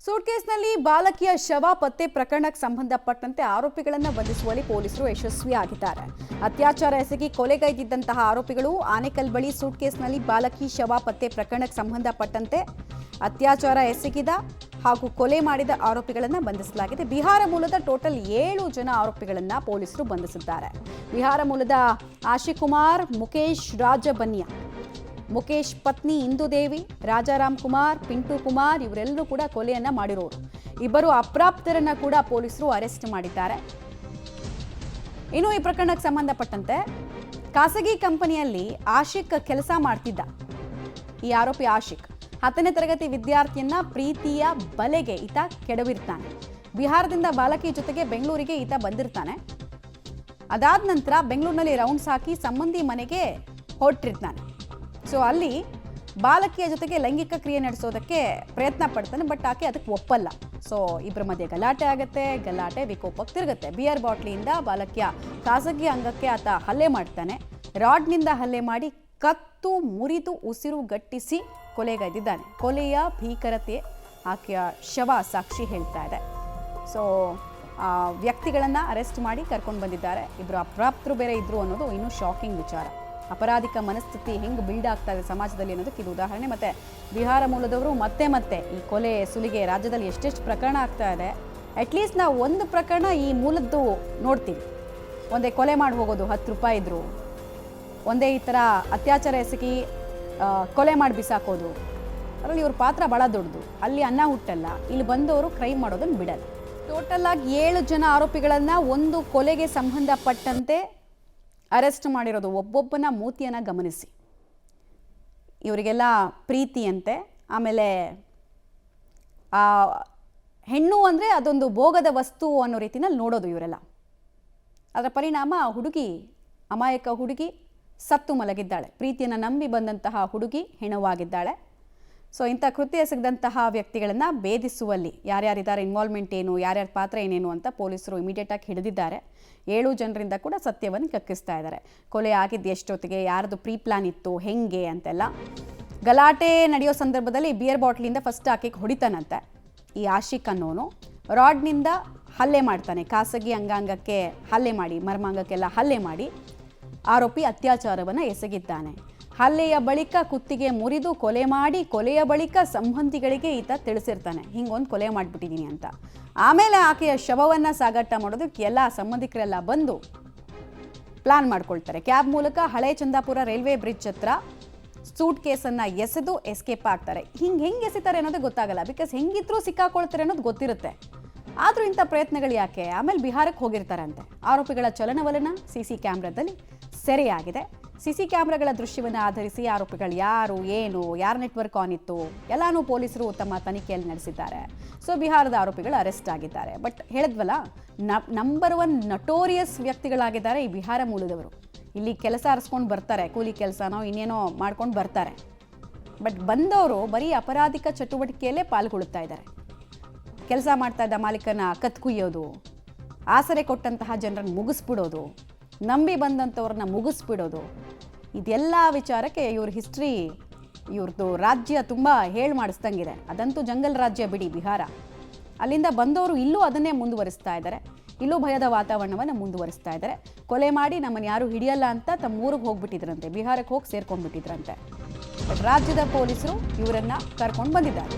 ಸೂಟ್ಕೇಸ್ನಲ್ಲಿ ಬಾಲಕಿಯ ಶವ ಪತ್ತೆ ಪ್ರಕರಣಕ್ಕೆ ಸಂಬಂಧಪಟ್ಟಂತೆ ಆರೋಪಿಗಳನ್ನು ಬಂಧಿಸುವಲ್ಲಿ ಪೊಲೀಸರು ಯಶಸ್ವಿಯಾಗಿದ್ದಾರೆ. ಅತ್ಯಾಚಾರ ಎಸಗಿ ಕೊಲೆಗೈದಿದ್ದಂತಹ ಆರೋಪಿಗಳು ಆನೇಕಲ್ ಬಳಿ ಸೂಟ್ಕೇಸ್ನಲ್ಲಿ ಬಾಲಕಿ ಶವ ಪತ್ತೆ ಪ್ರಕರಣಕ್ಕೆ ಸಂಬಂಧಪಟ್ಟಂತೆ ಅತ್ಯಾಚಾರ ಎಸಗಿದ ಹಾಗೂ ಕೊಲೆ ಮಾಡಿದ ಆರೋಪಿಗಳನ್ನು ಬಂಧಿಸಲಾಗಿದೆ. ಬಿಹಾರ ಮೂಲದ ಟೋಟಲ್ 7 ಜನ ಆರೋಪಿಗಳನ್ನು ಪೊಲೀಸರು ಬಂಧಿಸಿದ್ದಾರೆ. ಬಿಹಾರ ಮೂಲದ ಆಶಿಕ್ ಕುಮಾರ್, ಮುಕೇಶ್ ರಾಜಬನ್ಯಾ, ಮುಕೇಶ್ ಪತ್ನಿ ಇಂದುದೇವಿ, ರಾಜಾರಾಮ್ ಕುಮಾರ್, ಪಿಂಟು ಕುಮಾರ್ ಇವರೆಲ್ಲರೂ ಕೂಡ ಕೊಲೆಯನ್ನ ಮಾಡಿರೋರು. ಇಬ್ಬರು ಅಪ್ರಾಪ್ತರನ್ನ ಕೂಡ ಪೊಲೀಸರು ಅರೆಸ್ಟ್ ಮಾಡಿದ್ದಾರೆ. ಇನ್ನು ಈ ಪ್ರಕರಣಕ್ಕೆ ಸಂಬಂಧಪಟ್ಟಂತೆ ಖಾಸಗಿ ಕಂಪನಿಯಲ್ಲಿ ಆಶಿಕ್ ಕೆಲಸ ಮಾಡ್ತಿದ್ದ. ಈ ಆರೋಪಿ ಆಶಿಕ್ 10ನೇ ತರಗತಿ ವಿದ್ಯಾರ್ಥಿಯನ್ನ ಪ್ರೀತಿಯ ಬಲೆಗೆ ಈತ ಕೆಡವಿರ್ತಾನೆ. ಬಿಹಾರದಿಂದ ಬಾಲಕಿ ಜೊತೆಗೆ ಬೆಂಗಳೂರಿಗೆ ಈತ ಬಂದಿರ್ತಾನೆ. ಅದಾದ ನಂತರ ಬೆಂಗಳೂರಿನಲ್ಲಿ ರೌಂಡ್ಸ್ ಹಾಕಿ ಸಂಬಂಧಿ ಮನೆಗೆ ಹೊರಟಿರ್ತಾನೆ. ಸೊ ಅಲ್ಲಿ ಬಾಲಕಿಯ ಜೊತೆಗೆ ಲೈಂಗಿಕ ಕ್ರಿಯೆ ನಡೆಸೋದಕ್ಕೆ ಪ್ರಯತ್ನ ಪಡ್ತಾನೆ. ಬಟ್ ಆಕೆ ಅದಕ್ಕೆ ಒಪ್ಪಲ್ಲ. ಸೊ ಇಬ್ಬರ ಮಧ್ಯೆ ಗಲಾಟೆ ಆಗುತ್ತೆ. ಗಲಾಟೆ ವಿಕೋಪಕ್ಕೆ ತಿರುಗುತ್ತೆ. ಬಿಯರ್ ಬಾಟ್ಲಿಯಿಂದ ಬಾಲಕಿಯ ಖಾಸಗಿ ಅಂಗಕ್ಕೆ ಆತ ಹಲ್ಲೆ ಮಾಡ್ತಾನೆ. ರಾಡ್ನಿಂದ ಹಲ್ಲೆ ಮಾಡಿ ಕತ್ತು ಮುರಿದು ಉಸಿರು ಗಟ್ಟಿಸಿ ಕೊಲೆಗೈದಿದ್ದಾನೆ. ಕೊಲೆಯ ಭೀಕರತೆ ಆಕೆಯ ಶವ ಸಾಕ್ಷಿ ಹೇಳ್ತಾ ಇದೆ. ಸೊ ವ್ಯಕ್ತಿಗಳನ್ನು ಅರೆಸ್ಟ್ ಮಾಡಿ ಕರ್ಕೊಂಡು ಬಂದಿದ್ದಾರೆ. ಇಬ್ಬರು ಅಪ್ರಾಪ್ತರು ಬೇರೆ ಇದ್ರು ಅನ್ನೋದು ಇನ್ನೂ ಶಾಕಿಂಗ್ ವಿಚಾರ. ಅಪರಾಧಿಕ ಮನಸ್ಥಿತಿ ಹೆಂಗೆ ಬಿಲ್ಡ್ ಆಗ್ತಾ ಇದೆ ಸಮಾಜದಲ್ಲಿ ಅನ್ನೋದಕ್ಕೆ ಇದು ಉದಾಹರಣೆ. ಮತ್ತು ಬಿಹಾರ ಮೂಲದವರು ಮತ್ತೆ ಈ ಕೊಲೆ ಸುಲಿಗೆ ರಾಜ್ಯದಲ್ಲಿ ಎಷ್ಟೆಷ್ಟು ಪ್ರಕರಣ ಆಗ್ತಾ ಇದೆ. ಅಟ್ಲೀಸ್ಟ್ ನಾವು ಒಂದು ಪ್ರಕರಣ ಈ ಮೂಲದ್ದು ನೋಡ್ತೀವಿ. ಒಂದೇ ಕೊಲೆ ಮಾಡಿ ಹೋಗೋದು, 10 ರೂಪಾಯಿ ಇದ್ರು, ಒಂದೇ ಈ ಥರ ಅತ್ಯಾಚಾರ ಎಸಗಿ ಕೊಲೆ ಮಾಡಿ ಬಿಸಾಕೋದು, ಅದರಲ್ಲಿ ಇವ್ರ ಪಾತ್ರ ಭಾಳ ದೊಡ್ಡದು. ಅಲ್ಲಿ ಅನ್ನ ಹುಟ್ಟಲ್ಲ. ಇಲ್ಲಿ ಬಂದವರು ಕ್ರೈಮ್ ಮಾಡೋದನ್ನು ಬಿಡಲ್ಲ. ಟೋಟಲ್ ಆಗಿ 7 ಜನ ಆರೋಪಿಗಳನ್ನು ಒಂದು ಕೊಲೆಗೆ ಸಂಬಂಧಪಟ್ಟಂತೆ ಅರೆಸ್ಟ್ ಮಾಡಿರೋದು. ಒಬ್ಬೊಬ್ಬನ ಮೂತಿಯನ್ನು ಗಮನಿಸಿ. ಇವರಿಗೆಲ್ಲ ಪ್ರೀತಿಯಂತೆ. ಆಮೇಲೆ ಹೆಣ್ಣು ಅಂದರೆ ಅದೊಂದು ಭೋಗದ ವಸ್ತು ಅನ್ನೋ ರೀತಿನಲ್ಲಿ ನೋಡೋದು ಇವರೆಲ್ಲ. ಅದರ ಪರಿಣಾಮ ಹುಡುಗಿ, ಅಮಾಯಕ ಹುಡುಗಿ ಸತ್ತು ಮಲಗಿದ್ದಾಳೆ. ಪ್ರೀತಿಯನ್ನು ನಂಬಿ ಬಂದಂತಹ ಹುಡುಗಿ ಹೆಣವಾಗಿದ್ದಾಳೆ. ಸೊ ಇಂಥ ಕೃತ್ಯ ಎಸಗಿದಂತಹ ವ್ಯಕ್ತಿಗಳನ್ನು ಭೇದಿಸುವಲ್ಲಿ ಯಾರ್ಯಾರಿದ್ದಾರೆ, ಇನ್ವಾಲ್ವ್ಮೆಂಟ್ ಏನು, ಯಾರ್ಯಾರ ಪಾತ್ರ ಏನೇನು ಅಂತ ಪೊಲೀಸರು ಇಮಿಡಿಯೇಟಾಗಿ ಹಿಡಿದಿದ್ದಾರೆ. 7 ಜನರಿಂದ ಕೂಡ ಸತ್ಯವನ್ನು ಕಕ್ಕಿಸ್ತಾ ಇದ್ದಾರೆ. ಕೊಲೆ ಆಗಿದ್ದು ಎಷ್ಟೊತ್ತಿಗೆ, ಯಾರ್ದು ಪ್ರೀ ಪ್ಲಾನ್ ಇತ್ತು, ಹೆಂಗೆ ಅಂತೆಲ್ಲ. ಗಲಾಟೆ ನಡೆಯೋ ಸಂದರ್ಭದಲ್ಲಿ ಬಿಯರ್ ಬಾಟ್ಲಿಂದ ಫಸ್ಟ್ ಆಕೆಗೆ ಹೊಡಿತಾನಂತೆ ಈ ಆಶಿಕ್ ಅನ್ನೋನು. ರಾಡ್ನಿಂದ ಹಲ್ಲೆ ಮಾಡ್ತಾನೆ. ಖಾಸಗಿ ಅಂಗಾಂಗಕ್ಕೆ ಹಲ್ಲೆ ಮಾಡಿ, ಮರ್ಮಾಂಗಕ್ಕೆಲ್ಲ ಹಲ್ಲೆ ಮಾಡಿ ಆರೋಪಿ ಅತ್ಯಾಚಾರವನ್ನು ಎಸಗಿದ್ದಾನೆ. ಹಲ್ಲೆಯ ಬಳಿಕ ಕುತ್ತಿಗೆ ಮುರಿದು ಕೊಲೆ ಮಾಡಿ, ಕೊಲೆಯ ಬಳಿಕ ಸಂಬಂಧಿಗಳಿಗೆ ಈತ ತಿಳಿಸಿರ್ತಾನೆ ಹಿಂಗೊಂದು ಕೊಲೆ ಮಾಡಿಬಿಟ್ಟಿದ್ದೀನಿ ಅಂತ. ಆಮೇಲೆ ಆಕೆಯ ಶವವನ್ನು ಸಾಗಾಟ ಮಾಡೋದಕ್ಕೆ ಎಲ್ಲ ಸಂಬಂಧಿಕರೆಲ್ಲ ಬಂದು ಪ್ಲಾನ್ ಮಾಡ್ಕೊಳ್ತಾರೆ. ಕ್ಯಾಬ್ ಮೂಲಕ ಹಳೆ ಚಂದಾಪುರ ರೈಲ್ವೆ ಬ್ರಿಡ್ಜ್ ಹತ್ರ ಸೂಟ್ ಕೇಸನ್ನು ಎಸೆದು ಎಸ್ಕೇಪ್ ಆಗ್ತಾರೆ. ಹೆಂಗೆ ಎಸಿತಾರೆ ಅನ್ನೋದೇ ಗೊತ್ತಾಗಲ್ಲ. ಬಿಕಾಸ್ ಹೆಂಗಿದ್ರೂ ಸಿಕ್ಕಾಕೊಳ್ತಾರೆ ಅನ್ನೋದು ಗೊತ್ತಿರುತ್ತೆ. ಆದರೂ ಇಂಥ ಪ್ರಯತ್ನಗಳು ಯಾಕೆ? ಆಮೇಲೆ ಬಿಹಾರಕ್ಕೆ ಹೋಗಿರ್ತಾರಂತೆ. ಆರೋಪಿಗಳ ಚಲನವಲನ CC ಕ್ಯಾಮ್ರಾದಲ್ಲಿ ಸೆರೆಯಾಗಿದೆ. CC ಕ್ಯಾಮ್ರಾಗಳ ದೃಶ್ಯವನ್ನು ಆಧರಿಸಿ ಆರೋಪಿಗಳು ಯಾರು, ಏನು, ಯಾರ ನೆಟ್ವರ್ಕ್ ಆನ್ ಇತ್ತು ಎಲ್ಲಾನು ಪೊಲೀಸರು ತಮ್ಮ ತನಿಖೆಯಲ್ಲಿ ನಡೆಸಿದ್ದಾರೆ. ಸೊ ಬಿಹಾರದ ಆರೋಪಿಗಳು ಅರೆಸ್ಟ್ ಆಗಿದ್ದಾರೆ. ಬಟ್ ಹೇಳಿದ್ವಲ್ಲ, ನಂಬರ್ 1 ನಟೋರಿಯಸ್ ವ್ಯಕ್ತಿಗಳಾಗಿದ್ದಾರೆ ಈ ಬಿಹಾರ ಮೂಲದವರು. ಇಲ್ಲಿ ಕೆಲಸ ಅರಸ್ಕೊಂಡು ಬರ್ತಾರೆ, ಕೂಲಿ ಕೆಲಸನೋ ಇನ್ನೇನೋ ಮಾಡ್ಕೊಂಡು ಬರ್ತಾರೆ. ಬಟ್ ಬಂದವರು ಬರೀ ಅಪರಾಧಿಕ ಚಟುವಟಿಕೆಯಲ್ಲೇ ಪಾಲ್ಗೊಳ್ಳುತ್ತಾ ಇದ್ದಾರೆ. ಕೆಲಸ ಮಾಡ್ತಾ ಇದ್ದ ಮಾಲೀಕನ ಕತ್ಕುಯ್ಯೋದು, ಆಸರೆ ಕೊಟ್ಟಂತಹ ಜನರನ್ನು ಮುಗಿಸ್ಬಿಡೋದು, ನಂಬಿ ಬಂದಂಥವ್ರನ್ನ ಮುಗಿಸ್ಬಿಡೋದು, ಇದೆಲ್ಲ ವಿಚಾರಕ್ಕೆ ಇವ್ರ ಹಿಸ್ಟ್ರಿ, ಇವ್ರದ್ದು ರಾಜ್ಯ ತುಂಬ ಹೇಳಿ ಮಾಡಿಸ್ದಂಗಿದೆ. ಅದಂತೂ ಜಂಗಲ್ ರಾಜ್ಯ ಬಿಡಿ ಬಿಹಾರ. ಅಲ್ಲಿಂದ ಬಂದವರು ಇಲ್ಲೂ ಅದನ್ನೇ ಮುಂದುವರಿಸ್ತಾ ಇದ್ದಾರೆ. ಇಲ್ಲೂ ಭಯದ ವಾತಾವರಣವನ್ನು ಮುಂದುವರಿಸ್ತಾ ಇದ್ದಾರೆ. ಕೊಲೆ ಮಾಡಿ ನಮ್ಮನ್ನು ಯಾರು ಹಿಡಿಯಲ್ಲ ಅಂತ ತಮ್ಮ ಊರಿಗೆ ಹೋಗ್ಬಿಟ್ಟಿದ್ರಂತೆ, ಬಿಹಾರಕ್ಕೆ ಹೋಗಿ ಸೇರ್ಕೊಂಡ್ಬಿಟ್ಟಿದ್ರಂತೆ. ರಾಜ್ಯದ ಪೊಲೀಸರು ಇವರನ್ನು ಕರ್ಕೊಂಡು ಬಂದಿದ್ದಾರೆ.